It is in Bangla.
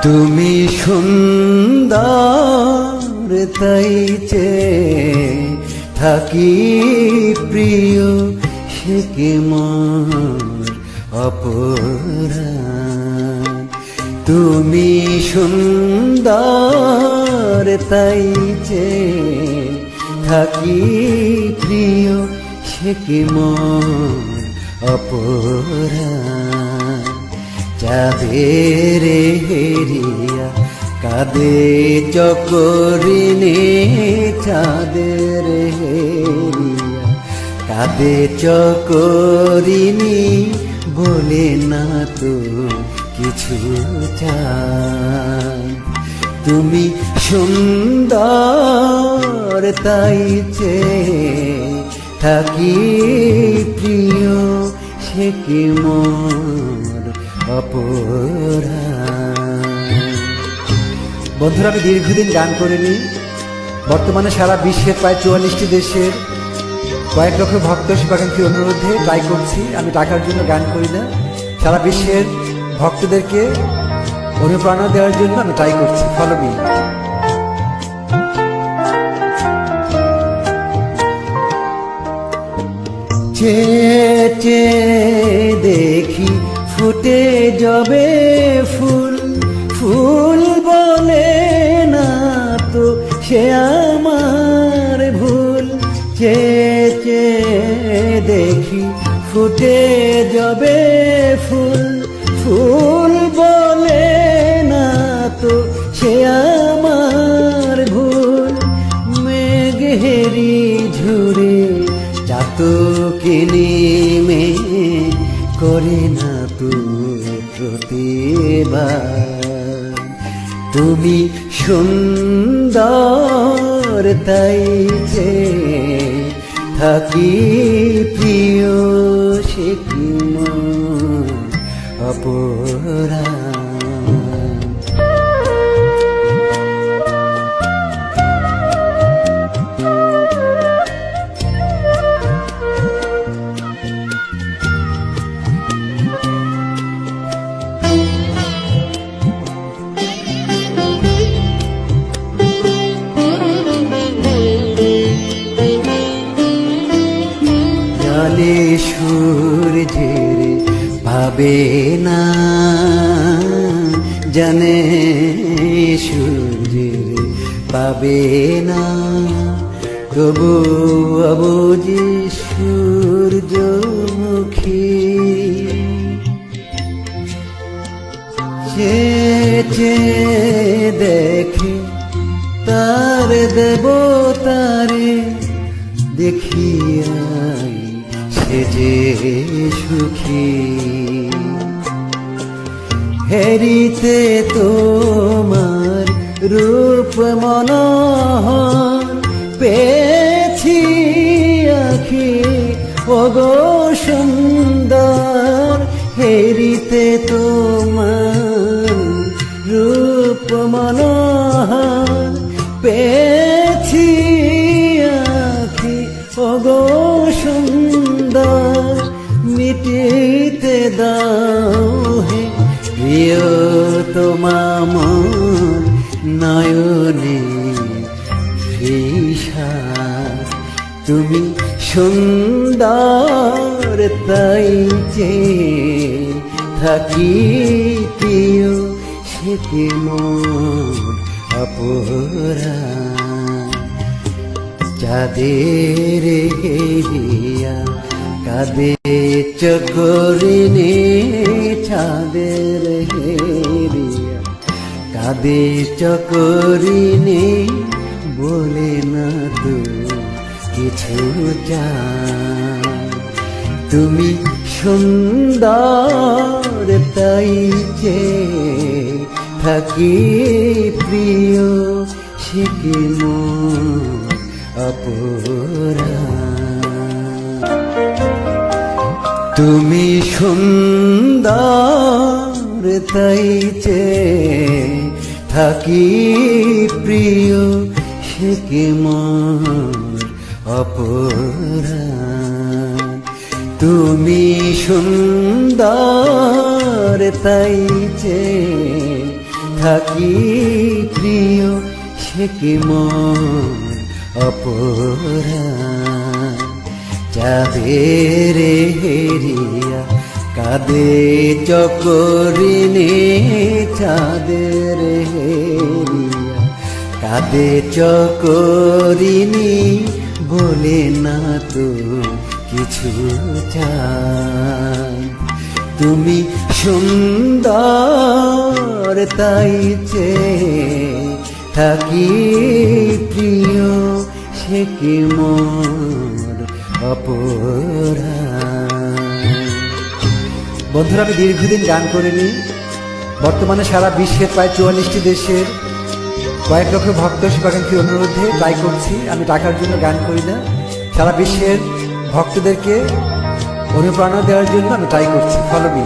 তুমি সুন্দর তাই চেয়ে থাকি প্রিয়, সে কি মোর অপরাধ। তুমি সুন্দর তাই চেয়ে থাকি প্রিয়, সে কি মোর অপরাধ। চাঁদের হেরিয়া কাঁদে চকরিনে, চাঁদের হেরিয়া কাঁদে চকরিনি, বলে না তো কিছু চাই। তুমি সুন্দর তাই চেয়ে থাকি প্রিয়, সে কি মোর অপরাধ। বন্ধুরা, আমি দীর্ঘদিন গান করিনি। বর্তমানে সারা বিশ্বের প্রায় 44টি দেশের কয়েক লক্ষ ভক্ত শুভাকাঙ্ক্ষীর অনুরোধে ট্রাই করছি। আমি টাকার জন্য গান করি না, সারা বিশ্বের ভক্তদেরকে অনুপ্রেরণা দেওয়ার জন্য আমি ট্রাই করছি। Follow me. চেয়ে চেয়ে দেখি ফুটে যাবে ফুল, ফুল বলে না তো সে আমার ভুল। চেয়ে চেয়ে দেখি ফুটে যাবে ফুল, ফুল বলে না তো সে আমার ভুল। মেঘেরি ঝুরে চাতকে নেমে করে না তুই প্রতিবার। তুমি সুন্দর তাই চেয়ে থাকি প্রিয়, সে কি মোর অপরাধ। জলে সূর্যের পাবে না, জানে সূর্যের পাবে না, তবু অবুঝি সূর্যমুখী। চেয়ে চেয়ে দেখে তার দেবতারে, দেখিয়াই সে যে সুখী। হেরিতে তোমার রূপ মনোহর, পেয়েছি আখি ওগো সুন্দর। হেরিতে তোমার রূপ মনোহর, পেয়েছি আখি ওগো সুন্দর। মিটিতে দাও হে প্রিয় তোমার নয়নে ফিসা। তুমি সুন্দর তাই চেয়ে থাকি প্রিয়, সে কি মোর অপরাধ। চাঁদের হেরিয়া কাঁদে চকরিনে, চাঁদের হেরিয়া কাঁদে চকরিনে, বলে না তো কিছু চাই। তুমি সুন্দর তাই চেয়ে থাকি প্রিয়, সে কি মোর অপরাধ। তুমি সুন্দর তাই চেয়ে থাকি প্রিয়, সে কি মোর অপরাধ। তুমি সুন্দর তাই চেয়ে থাকি প্রিয় সে কি মন অপরাধ চাঁদের হেরিয়া কাঁদে চকরিনে চাঁদের হেরিয়া কাঁদে চকরিনি বলে না তো কিছু চাই তুমি সুন্দর তাই চেয়ে থাকি প্রিয় সে কি মোর অপরাধ। বন্ধুরা, আমি দীর্ঘদিন গান করিনি। বর্তমানে সারা বিশ্বের প্রায় 44টি দেশের কয়েক লক্ষ ভক্ত শুভাকাঙ্ক্ষীর অনুরোধে ট্রাই করছি। আমি টাকার জন্য গান করি না, সারা বিশ্বের ভক্তদেরকে অনুপ্রেরণা দেওয়ার জন্য আমি ট্রাই করছি। Follow me.